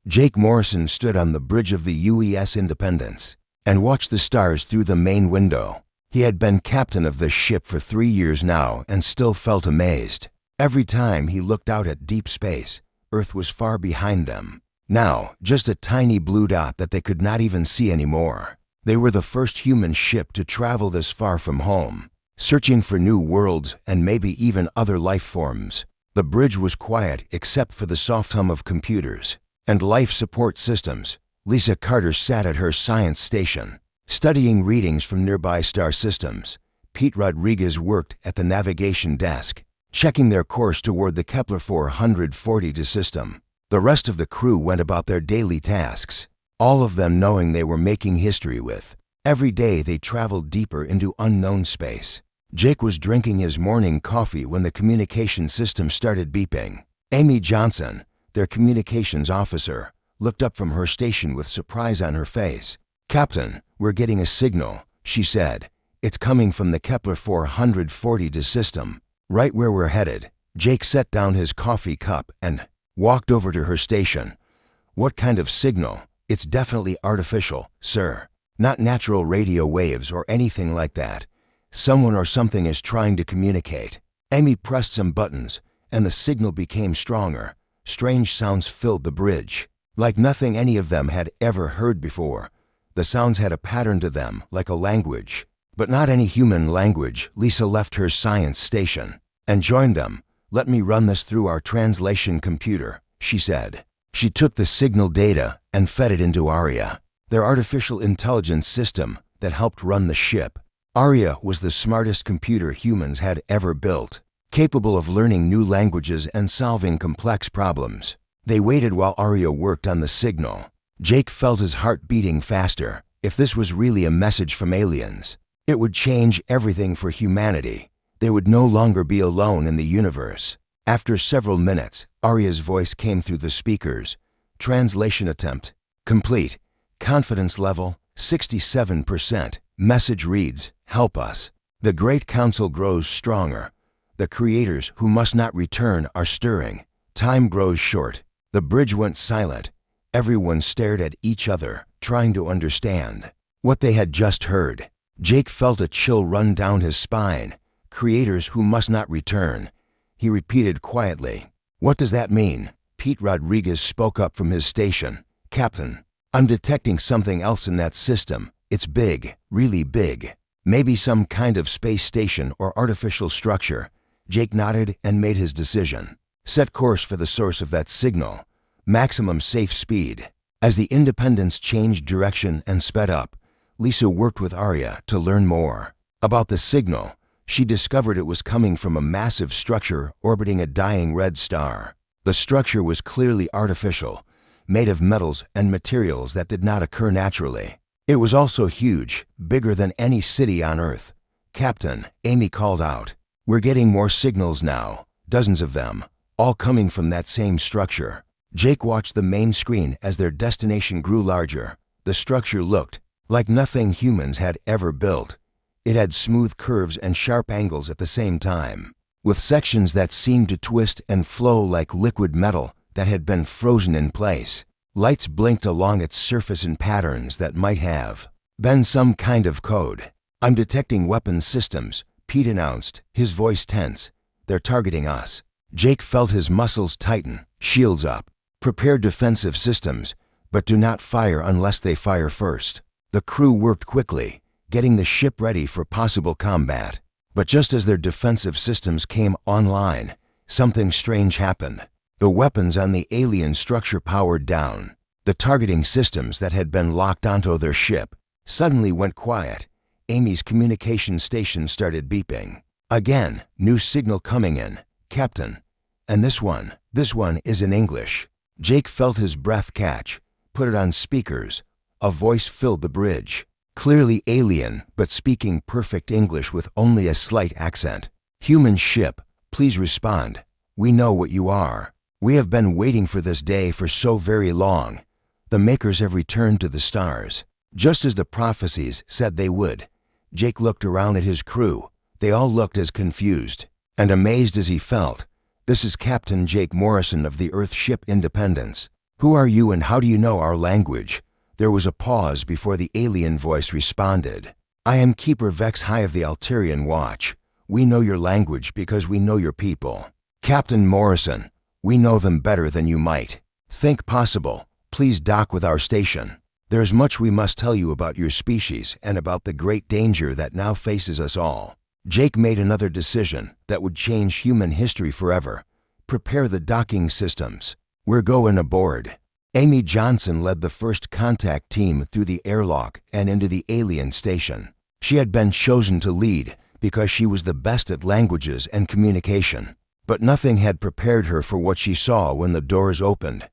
Jake Morrison stood on the bridge of the UES Independence and watched the stars through the main window. He had been captain of the ship for 3 years now and still felt amazed. Every time he looked out at deep space, Earth was far behind them. Now, just a tiny blue dot that they could not even see anymore. They were the first human ship to travel this far from home, searching for new worlds and maybe even other life forms. The bridge was quiet except for the soft hum of computers and life support systems. Lisa Carter sat at her science station, studying readings from nearby star systems. Pete Rodriguez worked at the navigation desk, checking their course toward the Kepler 442 system. The rest of the crew went about their daily tasks, all of them knowing they were making history with. Every day they traveled deeper into unknown space. Jake was drinking his morning coffee when the communication system started beeping. Amy Johnson, their communications officer, looked up from her station with surprise on her face. "Captain, we're getting a signal," she said. "It's coming from the Kepler 442 system, right where we're headed." Jake set down his coffee cup and walked over to her station. "What kind of signal?" "It's definitely artificial, sir. Not natural radio waves or anything like that. Someone or something is trying to communicate." Amy pressed some buttons, and the signal became stronger. Strange sounds filled the bridge, like nothing any of them had ever heard before. The sounds had a pattern to them, like a language, but not any human language. Lisa left her science station and joined them. "Let me run this through our translation computer," she said. She took the signal data and fed it into Aria, their artificial intelligence system that helped run the ship. Aria was the smartest computer humans had ever built, capable of learning new languages and solving complex problems. They waited while Aria worked on the signal. Jake felt his heart beating faster. If this was really a message from aliens, it would change everything for humanity. They would no longer be alone in the universe. After several minutes, Aria's voice came through the speakers. "Translation attempt complete. Confidence level 67%. Message reads, 'Help us. The Great Council grows stronger. The creators who must not return are stirring. Time grows short.'" The bridge went silent. Everyone stared at each other, trying to understand what they had just heard. Jake felt a chill run down his spine. "Creators who must not return," he repeated quietly. "What does that mean?" Pete Rodriguez spoke up from his station. "Captain, I'm detecting something else in that system. It's big, really big. Maybe some kind of space station or artificial structure." Jake nodded and made his decision. "Set course for the source of that signal. Maximum safe speed." As the Independence changed direction and sped up, Lisa worked with Aria to learn more about the signal. She discovered it was coming from a massive structure orbiting a dying red star. The structure was clearly artificial, made of metals and materials that did not occur naturally. It was also huge, bigger than any city on Earth. "Captain," Amy called out, "we're getting more signals now, dozens of them, all coming from that same structure." Jake watched the main screen as their destination grew larger. The structure looked like nothing humans had ever built. It had smooth curves and sharp angles at the same time, with sections that seemed to twist and flow like liquid metal that had been frozen in place. Lights blinked along its surface in patterns that might have been some kind of code. "I'm detecting weapons systems," Pete announced, his voice tense. "They're targeting us." Jake felt his muscles tighten, shields up. "Prepare defensive systems, but do not fire unless they fire first." The crew worked quickly, getting the ship ready for possible combat. But just as their defensive systems came online, something strange happened. The weapons on the alien structure powered down. The targeting systems that had been locked onto their ship suddenly went quiet. Amy's communication station started beeping. Again, new signal coming in. "Captain. And this one is in English." Jake felt his breath catch, put it on speakers. A voice filled the bridge. Clearly alien, but speaking perfect English with only a slight accent. "Human ship, please respond. We know what you are. We have been waiting for this day for so very long. The makers have returned to the stars, just as the prophecies said they would." Jake looked around at his crew. They all looked as confused and amazed as he felt. "This is Captain Jake Morrison of the Earth ship Independence. Who are you and how do you know our language? There was a pause before the alien voice responded. I am Keeper Vex High of the Alterian Watch. We know your language because we know your people. Captain Morrison, we know them better than you might think possible. Please dock with our station. There's much we must tell you about your species and about the great danger that now faces us all. Jake made another decision that would change human history forever. Prepare the docking systems. We're going aboard. Amy Johnson led the first contact team through the airlock and into the alien station. She had been chosen to lead because she was the best at languages and communication. But nothing had prepared her for what she saw when the doors opened.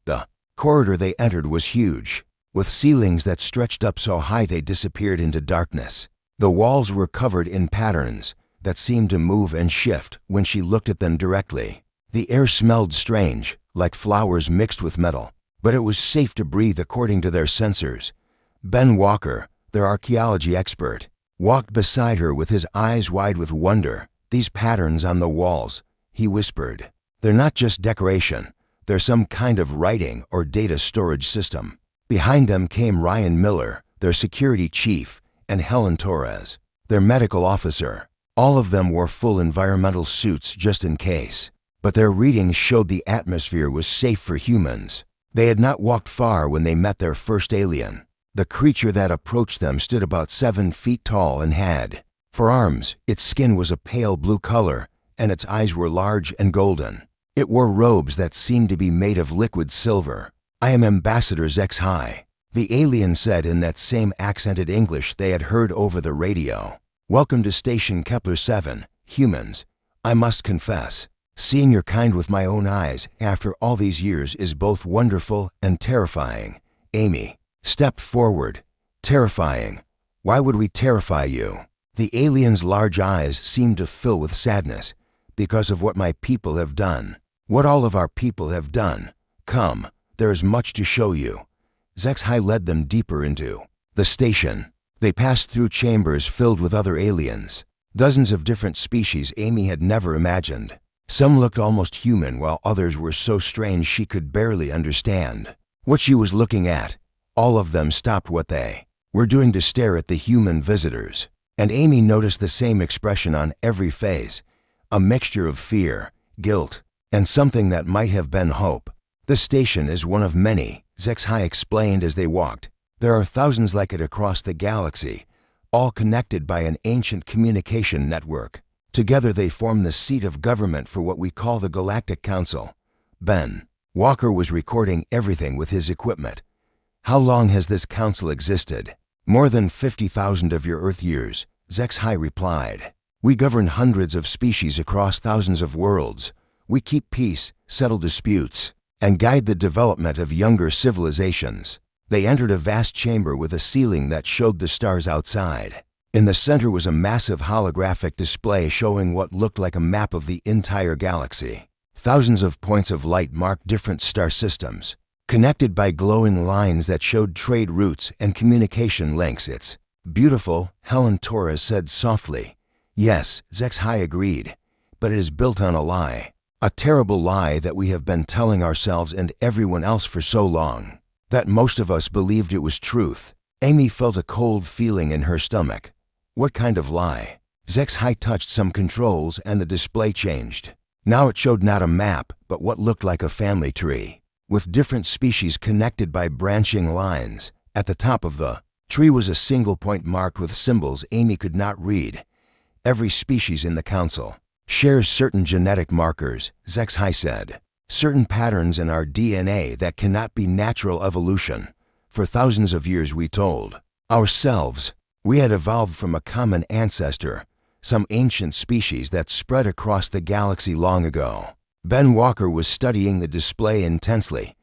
The corridor they entered was huge, with ceilings that stretched up so high they disappeared into darkness. The walls were covered in patterns that seemed to move and shift when she looked at them directly. The air smelled strange, like flowers mixed with metal, but it was safe to breathe according to their sensors. Ben Walker, their archaeology expert, walked beside her with his eyes wide with wonder. These patterns on the walls, he whispered, they're not just decoration. They're some kind of writing or data storage system. Behind them came Ryan Miller, their security chief, and Helen Torres, their medical officer. All of them wore full environmental suits just in case. But their readings showed the atmosphere was safe for humans. They had not walked far when they met their first alien. The creature that approached them stood about 7 feet tall and had, for arms, its skin was a pale blue color, and its eyes were large and golden. It wore robes that seemed to be made of liquid silver. I am Ambassador Zex High, the alien said in that same accented English they had heard over the radio. Welcome to Station Kepler 7, humans. I must confess, seeing your kind with my own eyes after all these years is both wonderful and terrifying. Amy stepped forward. Terrifying? Why would we terrify you? The alien's large eyes seemed to fill with sadness. Because of what my people have done. What all of our people have done. Come, there is much to show you. Zex High led them deeper into the station. They passed through chambers filled with other aliens. Dozens of different species Amy had never imagined. Some looked almost human while others were so strange she could barely understand what she was looking at. All of them stopped what they were doing to stare at the human visitors. And Amy noticed the same expression on every face. A mixture of fear, guilt, and something that might have been hope. The station is one of many, Zex High explained as they walked. There are thousands like it across the galaxy, all connected by an ancient communication network. Together they form the seat of government for what we call the Galactic Council. Ben Walker was recording everything with his equipment. How long has this council existed? More than 50,000 of your Earth years, Zex High replied. We govern hundreds of species across thousands of worlds. We keep peace, settle disputes, and guide the development of younger civilizations. They entered a vast chamber with a ceiling that showed the stars outside. In the center was a massive holographic display showing what looked like a map of the entire galaxy. Thousands of points of light marked different star systems, connected by glowing lines that showed trade routes and communication links. It's beautiful, Helen Torres said softly. Yes, Zex High agreed, but it is built on a lie. A terrible lie that we have been telling ourselves and everyone else for so long, that most of us believed it was truth. Amy felt a cold feeling in her stomach. What kind of lie? Zex High touched some controls and the display changed. Now it showed not a map, but what looked like a family tree, with different species connected by branching lines. At the top of the tree was a single point marked with symbols Amy could not read. Every species in the council shares certain genetic markers, Zex High said. Certain patterns in our DNA that cannot be natural evolution. For thousands of years we told ourselves we had evolved from a common ancestor, some ancient species that spread across the galaxy long ago. Ben Walker was studying the display intensely.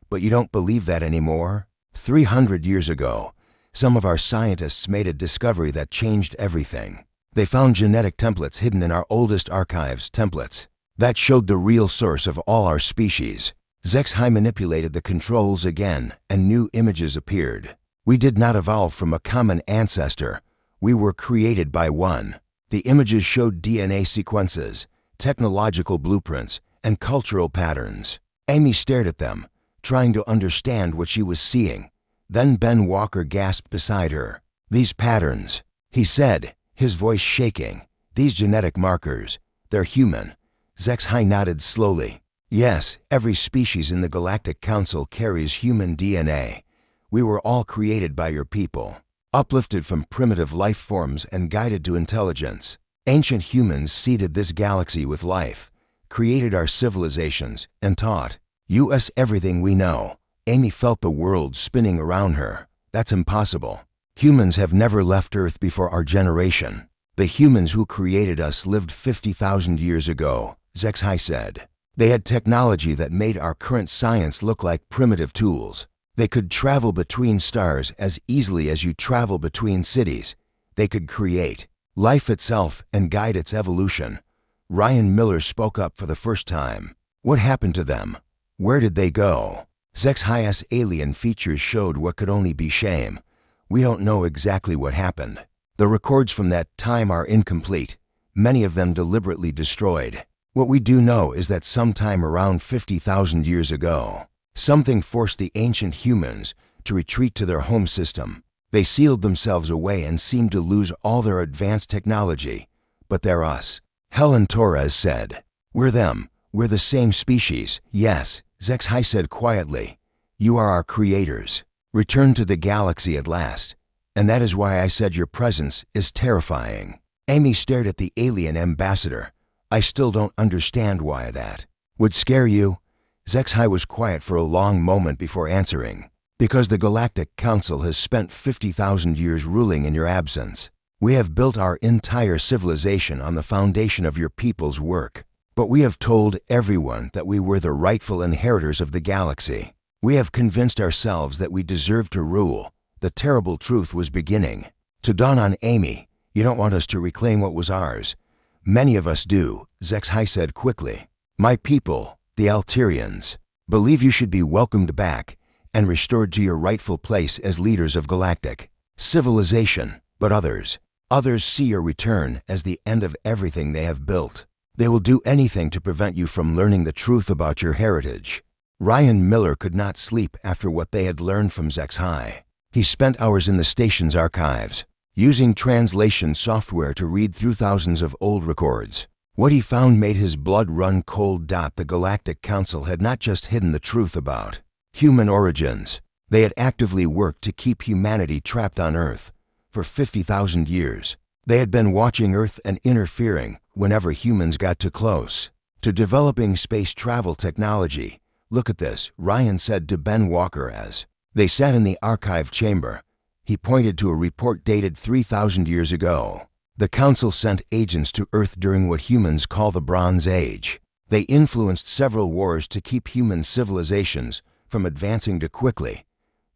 But you don't believe that anymore? 300 years ago, some of our scientists made a discovery that changed everything. They found genetic templates hidden in our oldest archives, templates that showed the real source of all our species. Zex High manipulated the controls again, and new images appeared. We did not evolve from a common ancestor. We were created by one. The images showed DNA sequences, technological blueprints, and cultural patterns. Amy stared at them, trying to understand what she was seeing. Then Ben Walker gasped beside her. "These patterns," he said, his voice shaking. "These genetic markers, they're human." HFY nodded slowly. "Yes, every species in the Galactic Council carries human DNA. We were all created by your people, uplifted from primitive life forms and guided to intelligence. Ancient humans seeded this galaxy with life, created our civilizations, and taught us everything we know." Amy felt the world spinning around her. "That's impossible. Humans have never left Earth before our generation. The humans who created us lived 50,000 years ago," HFY said. "They had technology that made our current science look like primitive tools. They could travel between stars as easily as you travel between cities. They could create life itself and guide its evolution." Ryan Miller spoke up for the first time. "What happened to them? Where did they go?" HFY's alien features showed what could only be shame. "We don't know exactly what happened. The records from that time are incomplete, many of them deliberately destroyed. What we do know is that sometime around 50,000 years ago, something forced the ancient humans to retreat to their home system. They sealed themselves away and seemed to lose all their advanced technology. But they're us," Helen Torres said. "We're them. We're the same species." "Yes," HFY said quietly. "You are our creators, returned to the galaxy at last. And that is why I said your presence is terrifying." Amy stared at the alien ambassador. "I still don't understand why that would scare you." HFY was quiet for a long moment before answering. "Because the Galactic Council has spent 50,000 years ruling in your absence. We have built our entire civilization on the foundation of your people's work. But we have told everyone that we were the rightful inheritors of the galaxy. We have convinced ourselves that we deserved to rule. The terrible truth was beginning to dawn on Amy. You don't want us to reclaim what was ours." "Many of us do," HFY said quickly. "My people, the Alterians, believe you should be welcomed back and restored to your rightful place as leaders of galactic civilization. But others see your return as the end of everything they have built. They will do anything to prevent you from learning the truth about your heritage." Ryan Miller could not sleep after what they had learned from HFY. He spent hours in the station's archives, using translation software to read through thousands of old records. What he found made his blood run cold. The Galactic Council had not just hidden the truth about human origins. They had actively worked to keep humanity trapped on Earth. For 50,000 years, they had been watching Earth and interfering whenever humans got too close to developing space travel technology. "Look at this," Ryan said to Ben Walker as they sat in the archive chamber. He pointed to a report dated 3,000 years ago. "The Council sent agents to Earth during what humans call the Bronze Age. They influenced several wars to keep human civilizations from advancing too quickly."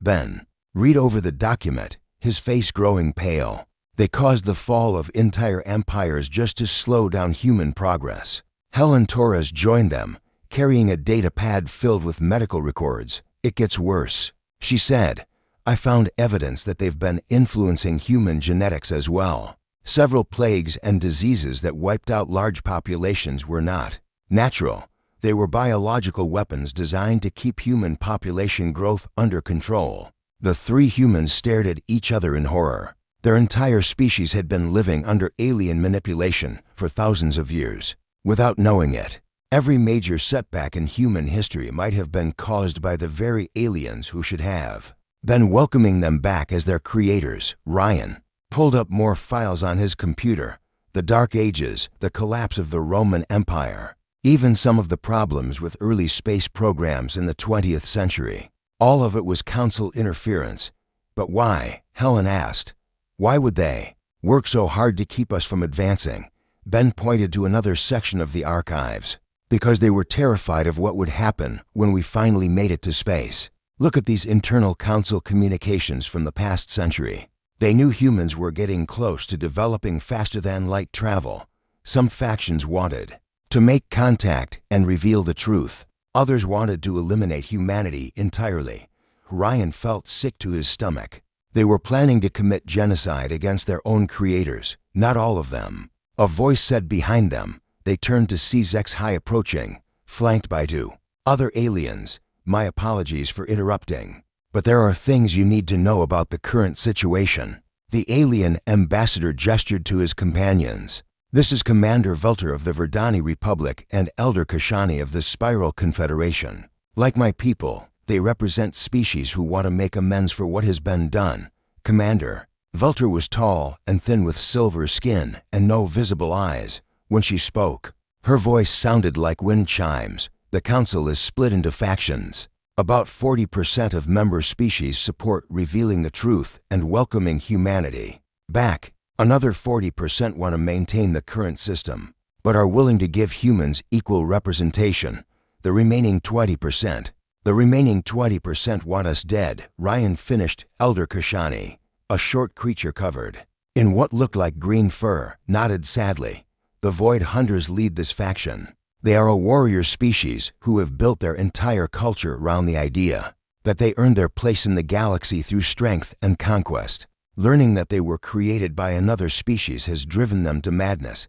Ben read over the document, his face growing pale. "They caused the fall of entire empires just to slow down human progress." Helen Torres joined them, carrying a data pad filled with medical records. "It gets worse," she said. "I found evidence that they've been influencing human genetics as well. Several plagues and diseases that wiped out large populations were not natural. They were biological weapons designed to keep human population growth under control." The three humans stared at each other in horror. Their entire species had been living under alien manipulation for thousands of years, without knowing it. Every major setback in human history might have been caused by the very aliens who should have been welcoming them back as their creators. Ryan pulled up more files on his computer. The Dark Ages, the collapse of the Roman Empire, even some of the problems with early space programs in the 20th century. All of it was Council interference. "But why?" Helen asked. "Why would they work so hard to keep us from advancing?" Ben pointed to another section of the archives. "Because they were terrified of what would happen when we finally made it to space. Look at these internal Council communications from the past century. They knew humans were getting close to developing faster-than-light travel. Some factions wanted to make contact and reveal the truth. Others wanted to eliminate humanity entirely." Ryan felt sick to his stomach. They were planning to commit genocide against their own creators, not all of them. A voice said behind them. They turned to see HFY approaching, flanked by two other aliens, My apologies for interrupting. But there are things you need to know about the current situation. The alien ambassador gestured to his companions. This is Commander Vultur of the Verdani Republic and Elder Kashani of the Spiral Confederation. Like my people, they represent species who want to make amends for what has been done. Commander. Vultur was tall and thin with silver skin and no visible eyes. When she spoke, her voice sounded like wind chimes. The council is split into factions. About 40% of member species support revealing the truth and welcoming humanity back. Another 40% want to maintain the current system, but are willing to give humans equal representation. The remaining 20% want us dead. Ryan finished. Elder Kashani, a short creature covered in what looked like green fur, nodded sadly. The Void Hunters lead this faction. They are a warrior species who have built their entire culture around the idea that they earned their place in the galaxy through strength and conquest. Learning that they were created by another species has driven them to madness.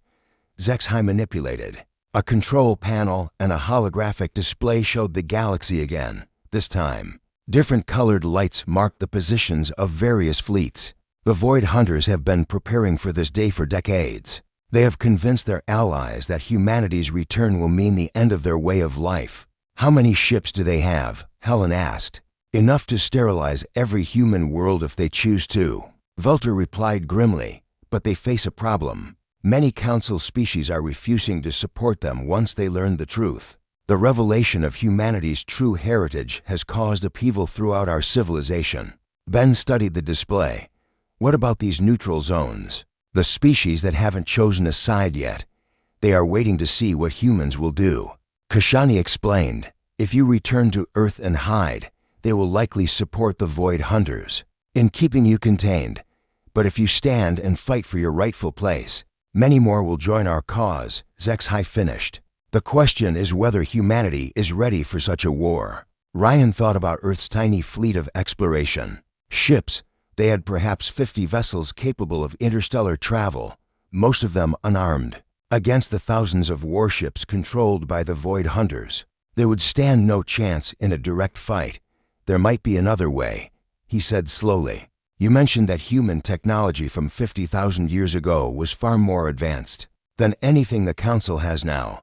Zexhai manipulated. A control panel and a holographic display showed the galaxy again. This time, different colored lights marked the positions of various fleets. The Void Hunters have been preparing for this day for decades. They have convinced their allies that humanity's return will mean the end of their way of life. How many ships do they have? Helen asked. Enough to sterilize every human world if they choose to. Vultur replied grimly, but they face a problem. Many council species are refusing to support them once they learn the truth. The revelation of humanity's true heritage has caused upheaval throughout our civilization. Ben studied the display. What about these neutral zones? The species that haven't chosen a side yet. They are waiting to see what humans will do. Kashani explained, if you return to Earth and hide, they will likely support the Void Hunters in keeping you contained. But if you stand and fight for your rightful place, many more will join our cause. Zexhai finished. The question is whether humanity is ready for such a war. Ryan thought about Earth's tiny fleet of exploration. Ships. They had perhaps 50 vessels capable of interstellar travel, most of them unarmed, against the thousands of warships controlled by the Void Hunters. They would stand no chance in a direct fight. There might be another way, he said slowly. You mentioned that human technology from 50,000 years ago was far more advanced than anything the Council has now.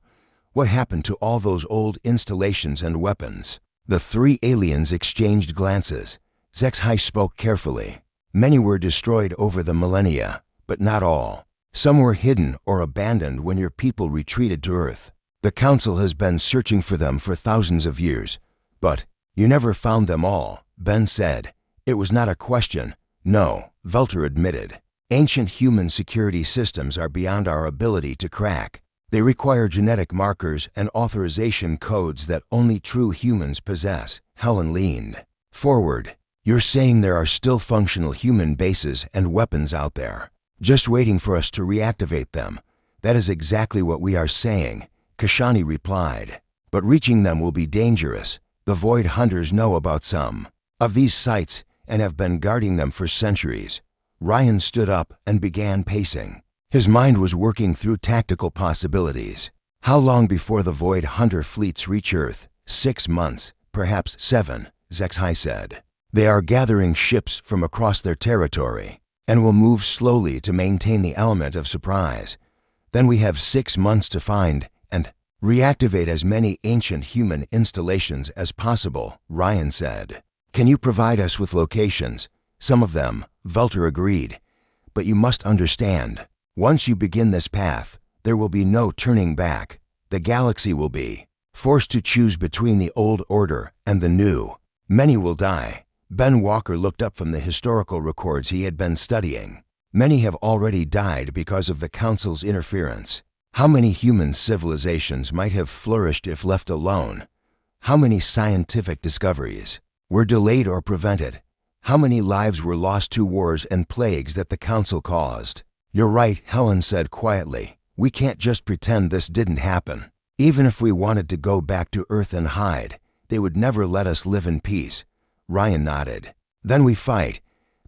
What happened to all those old installations and weapons? The three aliens exchanged glances. Zexhai spoke carefully. Many were destroyed over the millennia, but not all. Some were hidden or abandoned when your people retreated to Earth. The Council has been searching for them for thousands of years. But you never found them all, Ben said. It was not a question. No, Vultur admitted. Ancient human security systems are beyond our ability to crack. They require genetic markers and authorization codes that only true humans possess. Helen leaned forward. You're saying there are still functional human bases and weapons out there, just waiting for us to reactivate them. That is exactly what we are saying, Kashani replied. But reaching them will be dangerous. The Void Hunters know about some of these sites and have been guarding them for centuries. Ryan stood up and began pacing. His mind was working through tactical possibilities. How long before the Void Hunter fleets reach Earth? 6 months, perhaps 7, Zexhai said. They are gathering ships from across their territory and will move slowly to maintain the element of surprise. Then we have 6 months to find and reactivate as many ancient human installations as possible, Ryan said. Can you provide us with locations? Some of them, Vultur agreed. But you must understand, once you begin this path, there will be no turning back. The galaxy will be forced to choose between the old order and the new. Many will die. Ben Walker looked up from the historical records he had been studying. Many have already died because of the Council's interference. How many human civilizations might have flourished if left alone? How many scientific discoveries were delayed or prevented? How many lives were lost to wars and plagues that the Council caused? You're right, Helen said quietly. We can't just pretend this didn't happen. Even if we wanted to go back to Earth and hide, they would never let us live in peace. Ryan nodded. Then we fight,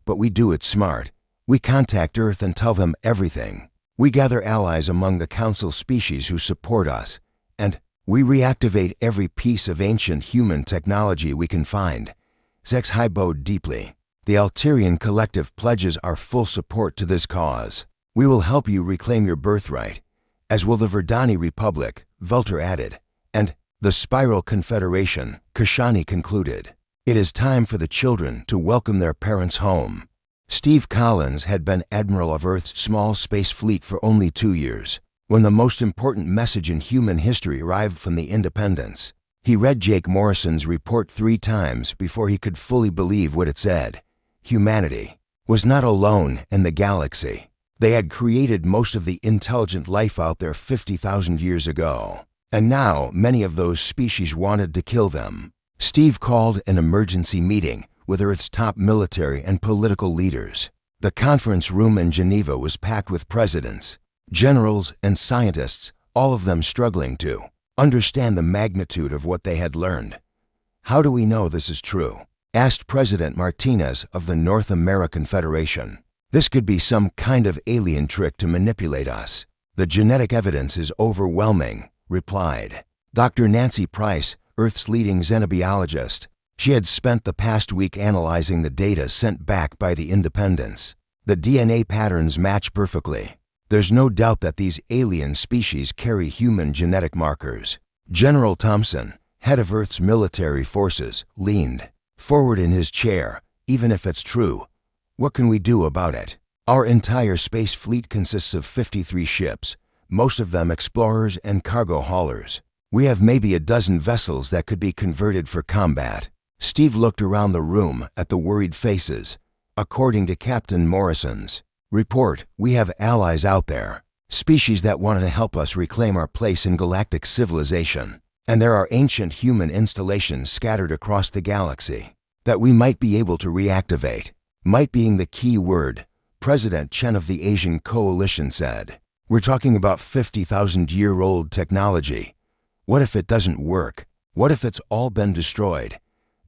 but we do it smart. We contact Earth and tell them everything. We gather allies among the Council species who support us, and We reactivate every piece of ancient human technology we can find. Zex bowed deeply. The Alterian Collective pledges our full support to this cause. We will help you reclaim your birthright, as will the Verdani Republic, Vultur added, and the Spiral Confederation, Kashani concluded. It is time for the children to welcome their parents home. Steve Collins had been Admiral of Earth's small space fleet for only 2 years, when the most important message in human history arrived from the Independence. He read Jake Morrison's report 3 times before he could fully believe what it said. Humanity was not alone in the galaxy. They had created most of the intelligent life out there 50,000 years ago, and now many of those species wanted to kill them. Steve called an emergency meeting with Earth's top military and political leaders. The conference room in Geneva was packed with presidents, generals, and scientists, all of them struggling to understand the magnitude of what they had learned. "How do we know this is true?" asked President Martinez of the North American Federation. "This could be some kind of alien trick to manipulate us. The genetic evidence is overwhelming," replied Dr. Nancy Price, Earth's leading xenobiologist. She had spent the past week analyzing the data sent back by the Independents. The DNA patterns match perfectly. There's no doubt that these alien species carry human genetic markers. General Thompson, head of Earth's military forces, leaned forward in his chair. "Even if it's true, what can we do about it? Our entire space fleet consists of 53 ships, most of them explorers and cargo haulers. We have maybe a dozen vessels that could be converted for combat." Steve looked around the room at the worried faces. "According to Captain Morrison's report, we have allies out there, species that want to help us reclaim our place in galactic civilization. And there are ancient human installations scattered across the galaxy that we might be able to reactivate." Might being the key word, President Chen of the Asian Coalition said. "We're talking about 50,000-year-old technology. What if it doesn't work? What if it's all been destroyed?"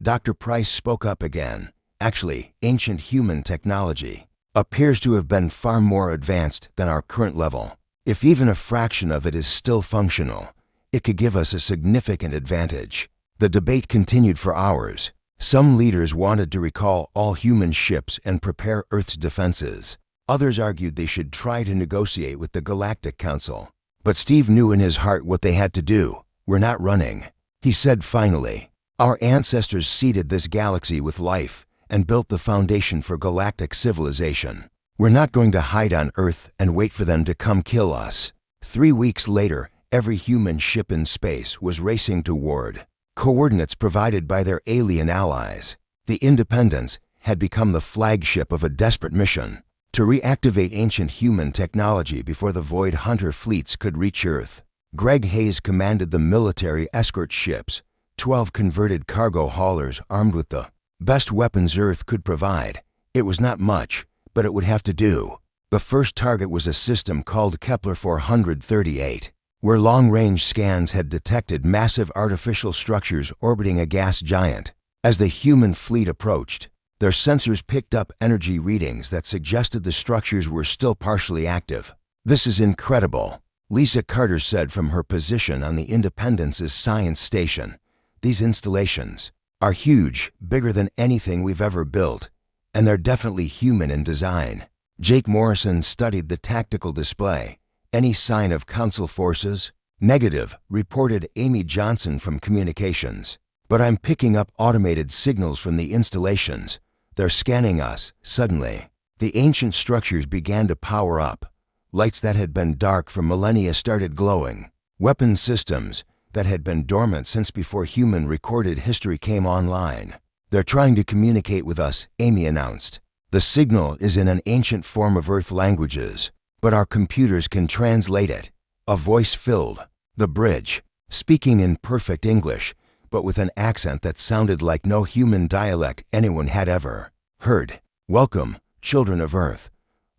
Dr. Price spoke up again. "Actually, ancient human technology appears to have been far more advanced than our current level. If even a fraction of it is still functional, it could give us a significant advantage." The debate continued for hours. Some leaders wanted to recall all human ships and prepare Earth's defenses. Others argued they should try to negotiate with the Galactic Council. But Steve knew in his heart what they had to do. "We're not running," he said finally. "Our ancestors seeded this galaxy with life and built the foundation for galactic civilization. We're not going to hide on Earth and wait for them to come kill us." 3 weeks later, every human ship in space was racing toward coordinates provided by their alien allies. The Independents had become the flagship of a desperate mission to reactivate ancient human technology before the Void Hunter fleets could reach Earth. Greg Hayes commanded the military escort ships, 12 converted cargo haulers armed with the best weapons Earth could provide. It was not much, but it would have to do. The first target was a system called Kepler 438. Where long-range scans had detected massive artificial structures orbiting a gas giant. As the human fleet approached, their sensors picked up energy readings that suggested the structures were still partially active. "This is incredible," Lisa Carter said from her position on the Independence's science station. "These installations are huge, bigger than anything we've ever built, and they're definitely human in design." Jake Morrison studied the tactical display. "Any sign of Council forces?" "Negative," reported Amy Johnson from Communications. "But I'm picking up automated signals from the installations. They're scanning us." Suddenly, the ancient structures began to power up. Lights that had been dark for millennia started glowing. Weapon systems that had been dormant since before human recorded history came online. "They're trying to communicate with us," Amy announced. "The signal is in an ancient form of Earth languages, but our computers can translate it." A voice filled the bridge, speaking in perfect English, but with an accent that sounded like no human dialect anyone had ever heard. "Welcome, children of Earth.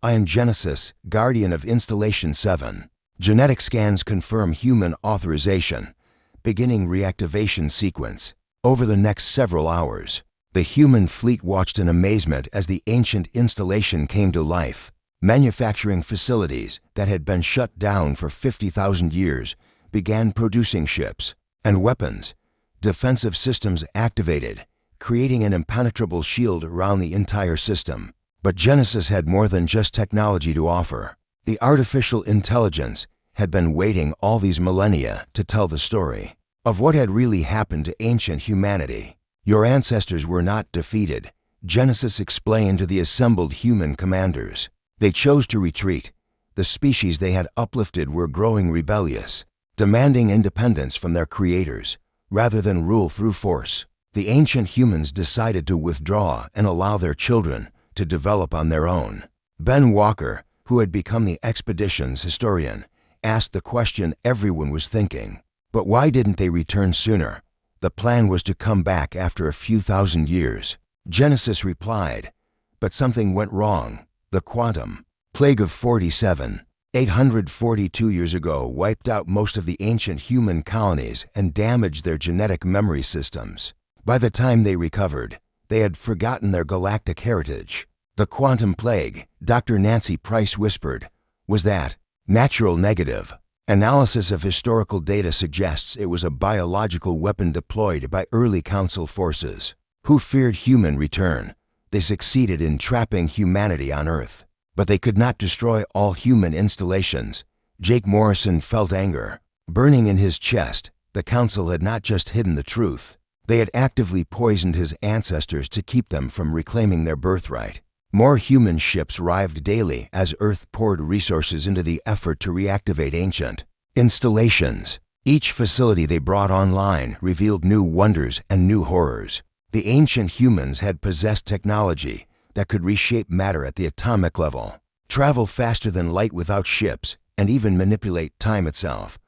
I am Genesis, guardian of Installation 7. Genetic scans confirm human authorization. Beginning reactivation sequence." Over the next several hours, the human fleet watched in amazement as the ancient installation came to life. Manufacturing facilities that had been shut down for 50,000 years began producing ships and weapons. Defensive systems activated, creating an impenetrable shield around the entire system. But Genesis had more than just technology to offer. The artificial intelligence had been waiting all these millennia to tell the story of what had really happened to ancient humanity. Your ancestors were not defeated, Genesis explained to the assembled human commanders. They chose to retreat. The species they had uplifted were growing rebellious, demanding independence from their creators, rather than rule through force. The ancient humans decided to withdraw and allow their children to develop on their own. Ben Walker, who had become the expedition's historian, asked the question everyone was thinking. But why didn't they return sooner? The plan was to come back after a few thousand years. Genesis replied, but something went wrong. The quantum plague of 842 years ago wiped out most of the ancient human colonies and damaged their genetic memory systems. By the time they recovered, they had forgotten their galactic heritage. The quantum plague, Dr. Nancy Price whispered, was that natural negative. Analysis of historical data suggests it was a biological weapon deployed by early Council forces, who feared human return. They succeeded in trapping humanity on Earth, but they could not destroy all human installations. Jake Morrison felt anger burning in his chest. The Council had not just hidden the truth. They had actively poisoned his ancestors to keep them from reclaiming their birthright. More human ships arrived daily as Earth poured resources into the effort to reactivate ancient installations. Each facility they brought online revealed new wonders and new horrors. The ancient humans had possessed technology that could reshape matter at the atomic level, travel faster than light without ships, and even manipulate time itself.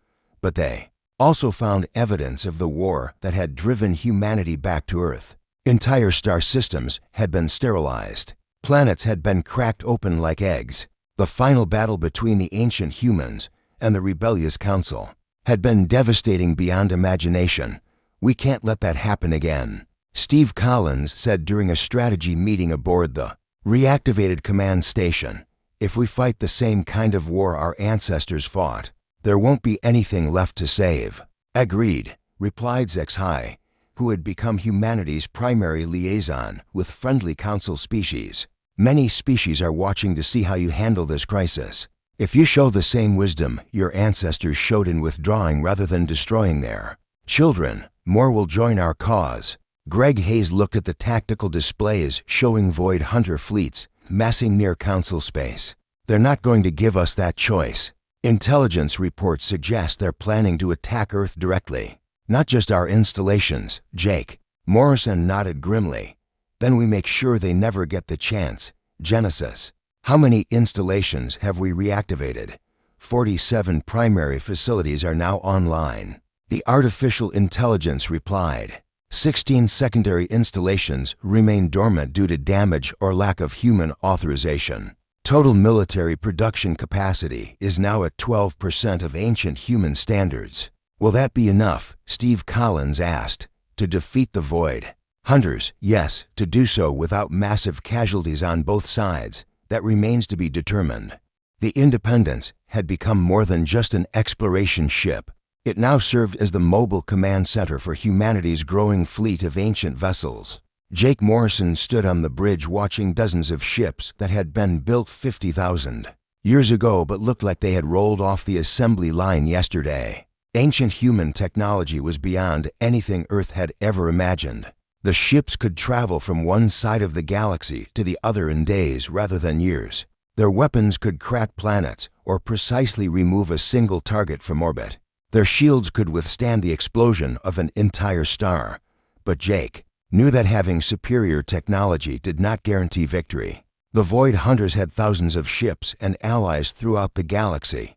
But they also found evidence of the war that had driven humanity back to Earth. Entire star systems had been sterilized. Planets had been cracked open like eggs. The final battle between the ancient humans and the rebellious Council had been devastating beyond imagination. We can't let that happen again, Steve Collins said during a strategy meeting aboard the reactivated command station. If we fight the same kind of war our ancestors fought, there won't be anything left to save. Agreed, replied Zexhai, who had become humanity's primary liaison with friendly Council species. Many species are watching to see how you handle this crisis. If you show the same wisdom your ancestors showed in withdrawing rather than destroying their children, more will join our cause. Greg Hayes looked at the tactical displays showing Void Hunter fleets massing near Council space. They're not going to give us that choice. Intelligence reports suggest they're planning to attack Earth directly. Not just our installations, Jake. Morrison nodded grimly. Then we make sure they never get the chance. Genesis. How many installations have we reactivated? 47 primary facilities are now online. The artificial intelligence replied. 16 secondary installations remain dormant due to damage or lack of human authorization. Total military production capacity is now at 12% of ancient human standards. Will that be enough? Steve Collins asked. To defeat the Void Hunters, yes. To do so without massive casualties on both sides, that remains to be determined. The Independence had become more than just an exploration ship. It now served as the mobile command center for humanity's growing fleet of ancient vessels. Jake Morrison stood on the bridge watching dozens of ships that had been built 50,000 years ago but looked like they had rolled off the assembly line yesterday. Ancient human technology was beyond anything Earth had ever imagined. The ships could travel from one side of the galaxy to the other in days rather than years. Their weapons could crack planets or precisely remove a single target from orbit. Their shields could withstand the explosion of an entire star. But Jake knew that having superior technology did not guarantee victory. The Void Hunters had thousands of ships and allies throughout the galaxy.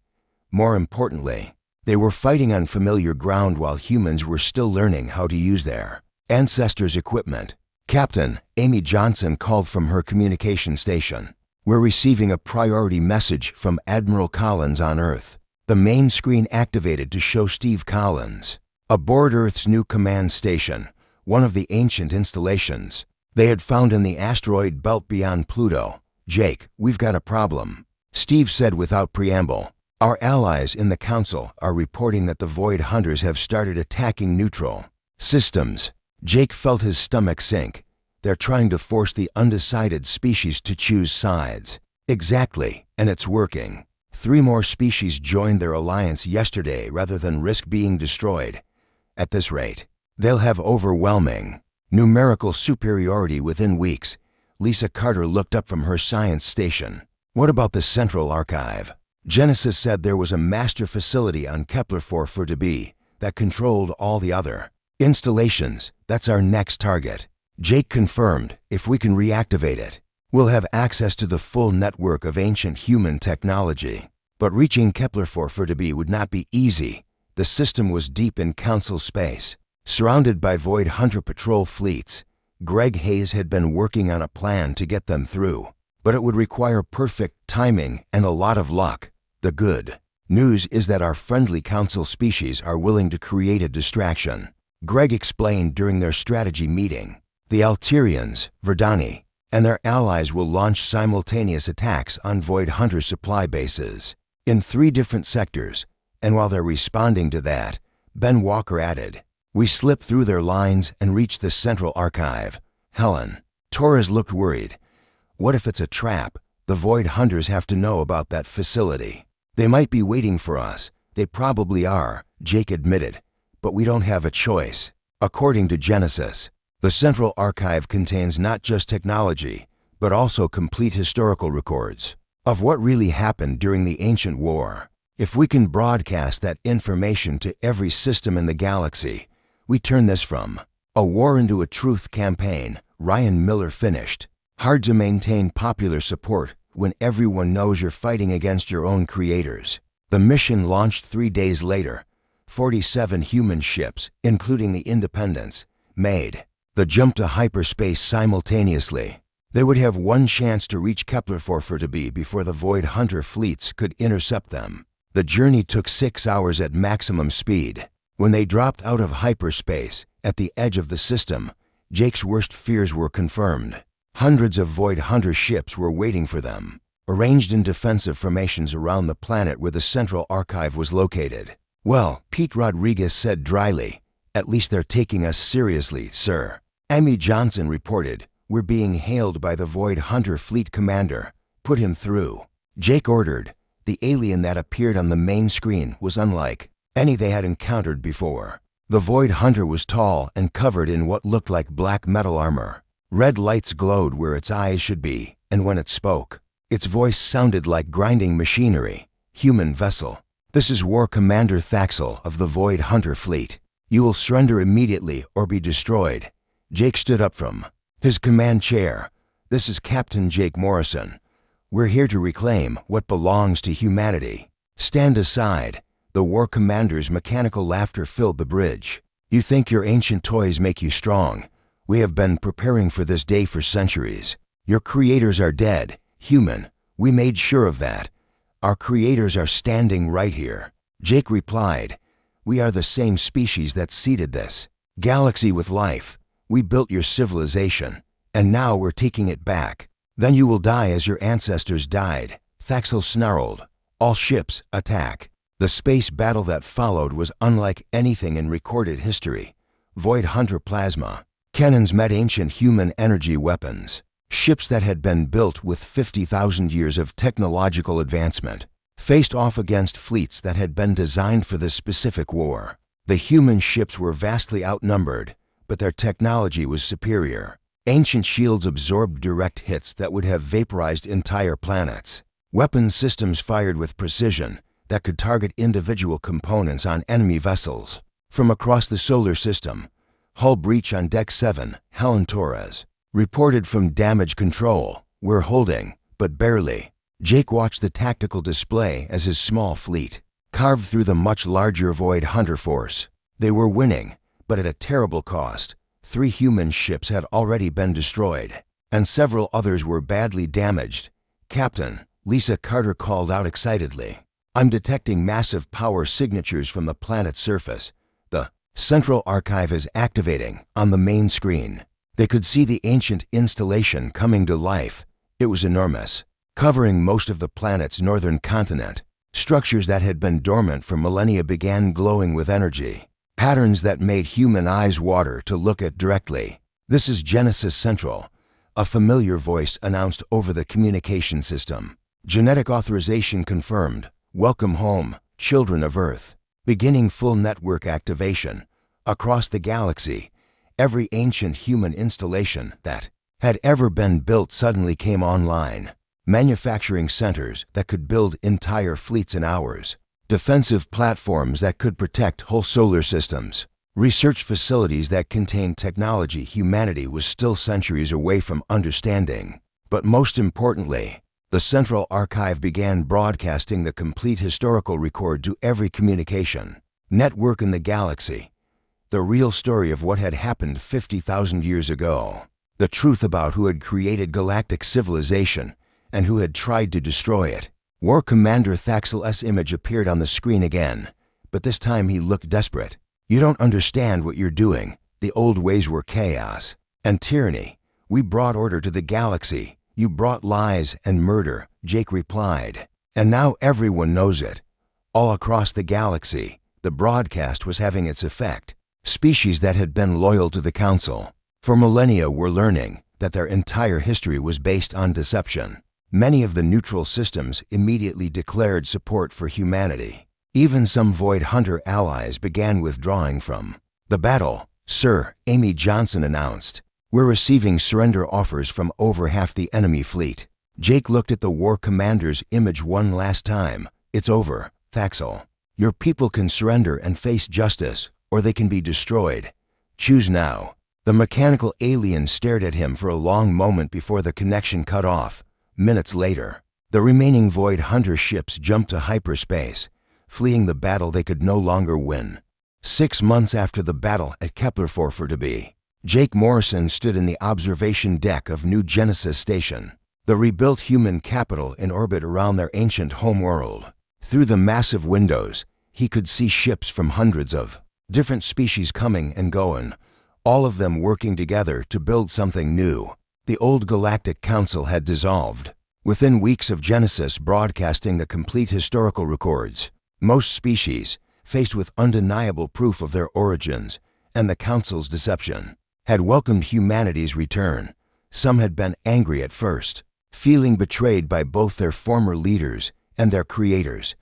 More importantly, they were fighting on familiar ground while humans were still learning how to use their ancestors' equipment. Captain Amy Johnson called from her communication station. We're receiving a priority message from Admiral Collins on Earth. The main screen activated to show Steve Collins aboard Earth's new command station, one of the ancient installations they had found in the asteroid belt beyond Pluto. Jake, we've got a problem, Steve said without preamble. Our allies in the Council are reporting that the Void Hunters have started attacking neutral systems. Jake felt his stomach sink. They're trying to force the undecided species to choose sides. Exactly, and it's working. 3 more species joined their alliance yesterday rather than risk being destroyed. At this rate, they'll have overwhelming numerical superiority within weeks. Lisa Carter looked up from her science station. What about the Central Archive? Genesis said there was a master facility on Kepler-4 that controlled all the other installations. That's our next target. Jake confirmed, if we can reactivate it, we'll have access to the full network of ancient human technology. But reaching Kepler-4 would not be easy. The system was deep in Council space, surrounded by Void Hunter patrol fleets. Greg Hayes had been working on a plan to get them through, but it would require perfect timing and a lot of luck. The good news is that our friendly Council species are willing to create a distraction. Greg explained during their strategy meeting. The Alterians, Verdani, and their allies will launch simultaneous attacks on Void Hunter supply bases in 3 different sectors, and while they're responding to that, Ben Walker added, we slip through their lines and reach the Central Archive. Helen. Torres looked worried. What if it's a trap? The Void Hunters have to know about that facility. They might be waiting for us. They probably are, Jake admitted, but we don't have a choice. According to Genesis, the Central Archive contains not just technology, but also complete historical records of what really happened during the Ancient War. If we can broadcast that information to every system in the galaxy, we turn this from a war into a truth campaign. Ryan Miller finished. Hard to maintain popular support when everyone knows you're fighting against your own creators. The mission launched 3 days later. 47 human ships, including the Independence, made the jump to hyperspace simultaneously. They would have one chance to reach Kepler-4 before the Void Hunter fleets could intercept them. The journey took 6 hours at maximum speed. When they dropped out of hyperspace, at the edge of the system, Jake's worst fears were confirmed. Hundreds of Void Hunter ships were waiting for them, arranged in defensive formations around the planet where the Central Archive was located. Well, Pete Rodriguez said dryly, at least they're taking us seriously, sir. Amy Johnson reported, we're being hailed by the Void Hunter fleet commander. Put him through. Jake ordered. The alien that appeared on the main screen was unlike any they had encountered before. The Void Hunter was tall and covered in what looked like black metal armor. Red lights glowed where its eyes should be, and when it spoke, its voice sounded like grinding machinery. Human vessel. This is War Commander Thaxel of the Void Hunter fleet. You will surrender immediately or be destroyed. Jake stood up from his command chair. This is Captain Jake Morrison. We're here to reclaim what belongs to humanity. Stand aside. The War Commander's mechanical laughter filled the bridge. You think your ancient toys make you strong. We have been preparing for this day for centuries. Your creators are dead. Human. We made sure of that. Our creators are standing right here. Jake replied, we are the same species that seeded this galaxy with life. We built your civilization, and now we're taking it back. Then you will die as your ancestors died. Thaxel snarled. All ships, attack. The space battle that followed was unlike anything in recorded history. Void Hunter plasma. Cannons met ancient human energy weapons. Ships that had been built with 50,000 years of technological advancement faced off against fleets that had been designed for this specific war. The human ships were vastly outnumbered, but their technology was superior. Ancient shields absorbed direct hits that would have vaporized entire planets. Weapon systems fired with precision that could target individual components on enemy vessels. From across the solar system, hull breach on Deck 7, Helen Torres reported from damage control. We're holding, but barely. Jake watched the tactical display as his small fleet carved through the much larger Void Hunter force. They were winning, but at a terrible cost. 3 human ships had already been destroyed, and several others were badly damaged. Captain, Lisa Carter called out excitedly. I'm detecting massive power signatures from the planet's surface. The Central Archive is activating on the main screen. They could see the ancient installation coming to life. It was enormous, covering most of the planet's northern continent. Structures that had been dormant for millennia began glowing with energy. Patterns that made human eyes water to look at directly. "This is Genesis Central," a familiar voice announced over the communication system. "Genetic authorization confirmed. Welcome home, children of Earth." Beginning full network activation. Across the galaxy, every ancient human installation that had ever been built suddenly came online. Manufacturing centers that could build entire fleets in hours. Defensive platforms that could protect whole solar systems. Research facilities that contained technology humanity was still centuries away from understanding. But most importantly, the Central Archive began broadcasting the complete historical record to every communication network in the galaxy. The real story of what had happened 50,000 years ago. The truth about who had created galactic civilization and who had tried to destroy it. War Commander Thaxel's image appeared on the screen again, but this time he looked desperate. "You don't understand what you're doing. The old ways were chaos and tyranny. We brought order to the galaxy. You brought lies and murder," Jake replied. "And now everyone knows it. All across the galaxy, the broadcast was having its effect. Species that had been loyal to the Council for millennia were learning that their entire history was based on deception. Many of the neutral systems immediately declared support for humanity. Even some Void Hunter allies began withdrawing from the battle. "Sir," Amy Johnson announced, "we're receiving surrender offers from over half the enemy fleet." Jake looked at the War Commander's image one last time. "It's over, Thaxel. Your people can surrender and face justice, or they can be destroyed. Choose now." The mechanical alien stared at him for a long moment before the connection cut off. Minutes later, the remaining Void Hunter ships jumped to hyperspace, fleeing the battle they could no longer win. 6 months after the battle at Kepler 4, Jake Morrison stood in the observation deck of New Genesis Station, the rebuilt human capital in orbit around their ancient homeworld. Through the massive windows, he could see ships from hundreds of different species coming and going, all of them working together to build something new. The old Galactic Council had dissolved. Within weeks of Genesis broadcasting the complete historical records, most species, faced with undeniable proof of their origins and the Council's deception, had welcomed humanity's return. Some had been angry at first, feeling betrayed by both their former leaders and their creators.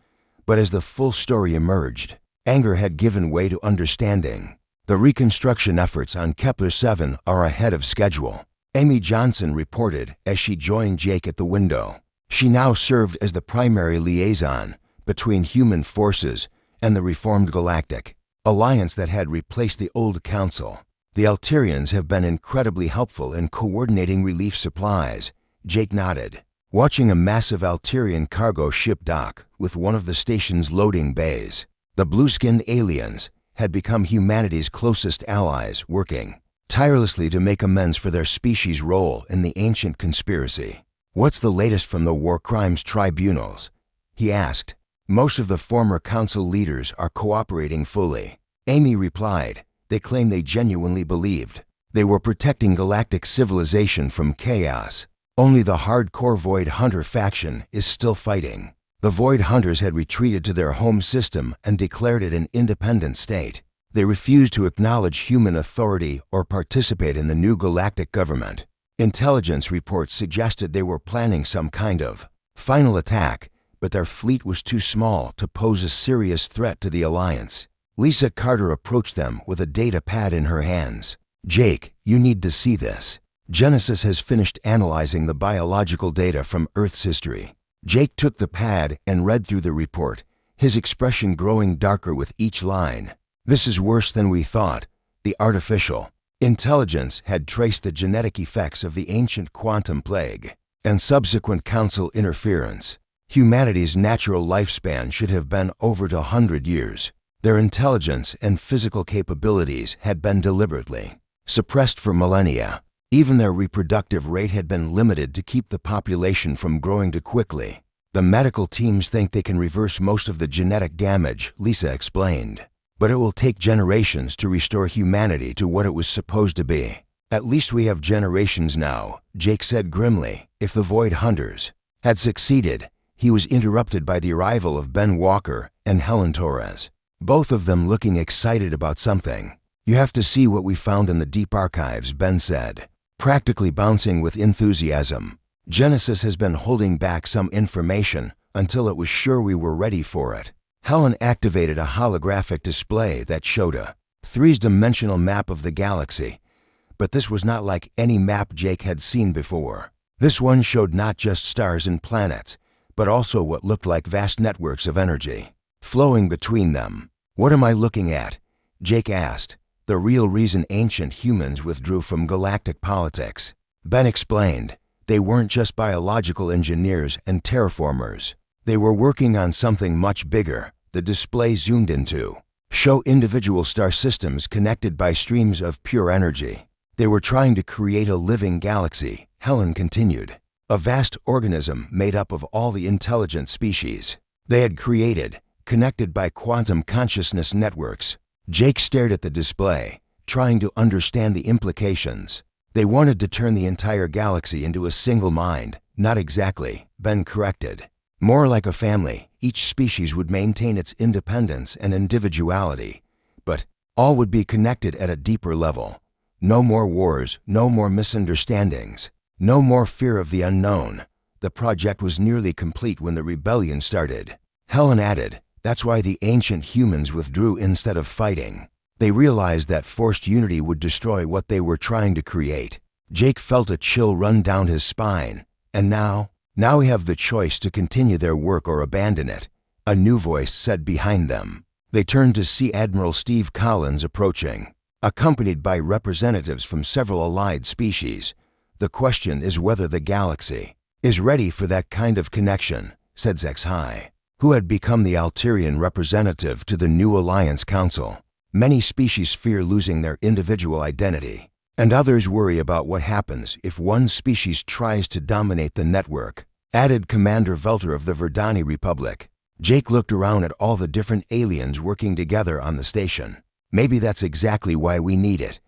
But as the full story emerged, anger had given way to understanding. The reconstruction efforts on Kepler 7 are ahead of schedule, Amy Johnson reported as she joined Jake at the window. She now served as the primary liaison between human forces and the reformed Galactic Alliance that had replaced the old Council. "The Alterians have been incredibly helpful in coordinating relief supplies," Jake nodded, watching a massive Alterian cargo ship dock with one of the station's loading bays. The blue-skinned aliens had become humanity's closest allies, working tirelessly to make amends for their species' role in the ancient conspiracy. "What's the latest from the war crimes tribunals?" he asked. "Most of the former Council leaders are cooperating fully," Amy replied. "They claim they genuinely believed they were protecting galactic civilization from chaos. Only the hardcore Void Hunter faction is still fighting." The Void Hunters had retreated to their home system and declared it an independent state. They refused to acknowledge human authority or participate in the new galactic government. Intelligence reports suggested they were planning some kind of final attack, but their fleet was too small to pose a serious threat to the Alliance. Lisa Carter approached them with a data pad in her hands. "Jake, you need to see this. Genesis has finished analyzing the biological data from Earth's history." Jake took the pad and read through the report, his expression growing darker with each line. "This is worse than we thought." The artificial intelligence had traced the genetic effects of the ancient quantum plague and subsequent Council interference. Humanity's natural lifespan should have been over 100 years. Their intelligence and physical capabilities had been deliberately suppressed for millennia. Even their reproductive rate had been limited to keep the population from growing too quickly. "The medical teams think they can reverse most of the genetic damage," Lisa explained. "But it will take generations to restore humanity to what it was supposed to be." "At least we have generations now," Jake said grimly. "If the Void Hunters had succeeded, he was interrupted by the arrival of Ben Walker and Helen Torres, both of them looking excited about something. "You have to see what we found in the deep archives," Ben said, practically bouncing with enthusiasm. "Genesis has been holding back some information until it was sure we were ready for it." Helen activated a holographic display that showed a three-dimensional map of the galaxy, but this was not like any map Jake had seen before. This one showed not just stars and planets, but also what looked like vast networks of energy flowing between them. "What am I looking at?" Jake asked. "The real reason ancient humans withdrew from galactic politics." Ben explained. "They weren't just biological engineers and terraformers. They were working on something much bigger." The display zoomed into show individual star systems connected by streams of pure energy. "They were trying to create a living galaxy," Helen continued. "A vast organism made up of all the intelligent species they had created, connected by quantum consciousness networks." Jake stared at the display, trying to understand the implications. "They wanted to turn the entire galaxy into a single mind." "Not exactly," Ben corrected. "More like a family. Each species would maintain its independence and individuality, but all would be connected at a deeper level. No more wars, no more misunderstandings, no more fear of the unknown." The project was nearly complete when the rebellion started. Helen added, "That's why the ancient humans withdrew instead of fighting. They realized that forced unity would destroy what they were trying to create." Jake felt a chill run down his spine. "And now we have the choice to continue their work or abandon it," a new voice said behind them. They turned to see Admiral Steve Collins approaching, accompanied by representatives from several allied species. "The question is whether the galaxy is ready for that kind of connection," said Zexhai, who had become the Alterian representative to the new Alliance Council. "Many species fear losing their individual identity, and others worry about what happens if one species tries to dominate the network," added Commander Velter of the Verdani Republic. Jake looked around at all the different aliens working together on the station. "Maybe that's exactly why we need it.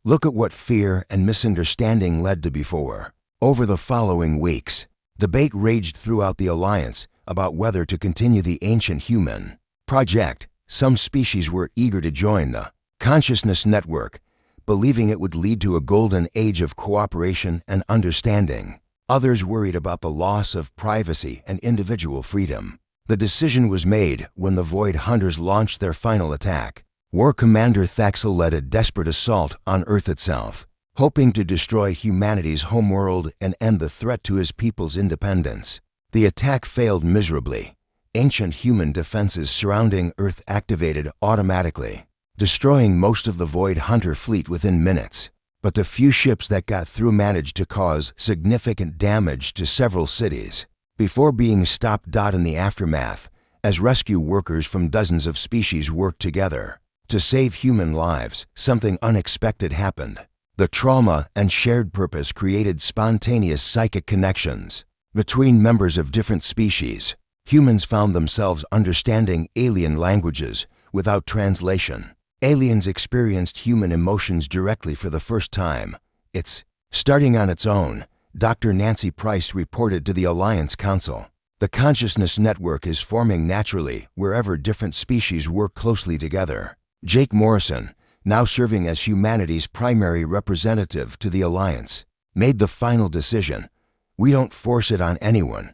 Look at what fear and misunderstanding led to before." Over the following weeks, debate raged throughout the Alliance about whether to continue the ancient human project. Some species were eager to join the consciousness network, believing it would lead to a golden age of cooperation and understanding. Others worried about the loss of privacy and individual freedom. The decision was made when the Void Hunters launched their final attack. War Commander Thaxel led a desperate assault on Earth itself, hoping to destroy humanity's homeworld and end the threat to his people's independence. The attack failed miserably. Ancient human defenses surrounding Earth activated automatically, destroying most of the Void Hunter fleet within minutes. But the few ships that got through managed to cause significant damage to several cities before being stopped. In the aftermath, as rescue workers from dozens of species worked together to save human lives, something unexpected happened. The trauma and shared purpose created spontaneous psychic connections between members of different species. Humans found themselves understanding alien languages without translation. Aliens experienced human emotions directly for the first time. "It's starting on its own," Dr. Nancy Price reported to the Alliance Council. "The consciousness network is forming naturally wherever different species work closely together." Jake Morrison, now serving as humanity's primary representative to the Alliance, made the final decision. "We don't force it on anyone,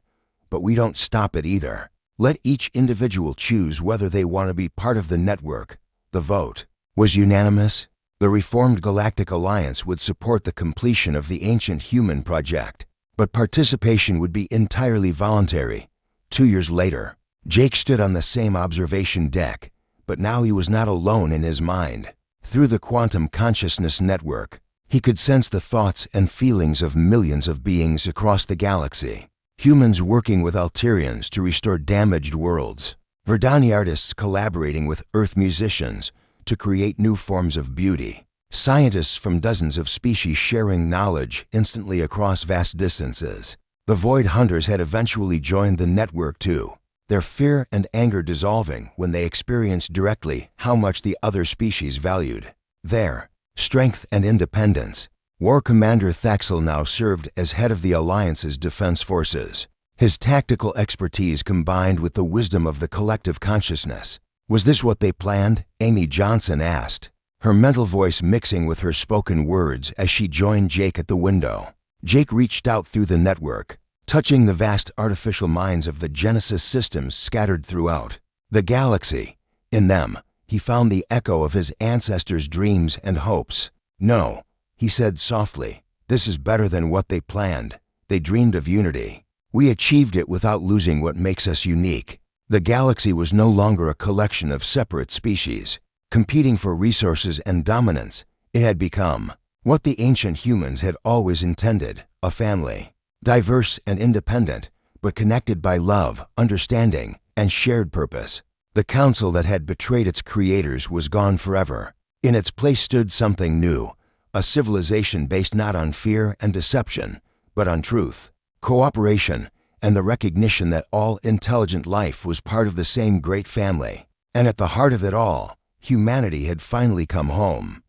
but we don't stop it either. Let each individual choose whether they want to be part of the network." The vote was unanimous. The reformed Galactic Alliance would support the completion of the Ancient Human Project, but participation would be entirely voluntary. 2 years later, Jake stood on the same observation deck, but now he was not alone in his mind. Through the quantum consciousness network, he could sense the thoughts and feelings of millions of beings across the galaxy. Humans working with Alterians to restore damaged worlds. Verdani artists collaborating with Earth musicians to create new forms of beauty. Scientists from dozens of species sharing knowledge instantly across vast distances. The Void Hunters had eventually joined the network too, their fear and anger dissolving when they experienced directly how much the other species valued their strength and independence. War Commander Thaxel now served as head of the Alliance's defense forces. His tactical expertise combined with the wisdom of the collective consciousness. Was this what they planned? Amy Johnson asked, her mental voice mixing with her spoken words as she joined Jake at the window. Jake reached out through the network, touching the vast artificial minds of the Genesis systems scattered throughout the galaxy. In them, he found the echo of his ancestors' dreams and hopes. "No," he said softly, "this is better than what they planned. They dreamed of unity. We achieved it without losing what makes us unique." The galaxy was no longer a collection of separate species, competing for resources and dominance. It had become what the ancient humans had always intended, a family. Diverse and independent, but connected by love, understanding, and shared purpose. The council that had betrayed its creators was gone forever. In its place stood something new, a civilization based not on fear and deception, but on truth, cooperation, and the recognition that all intelligent life was part of the same great family. And at the heart of it all, humanity had finally come home.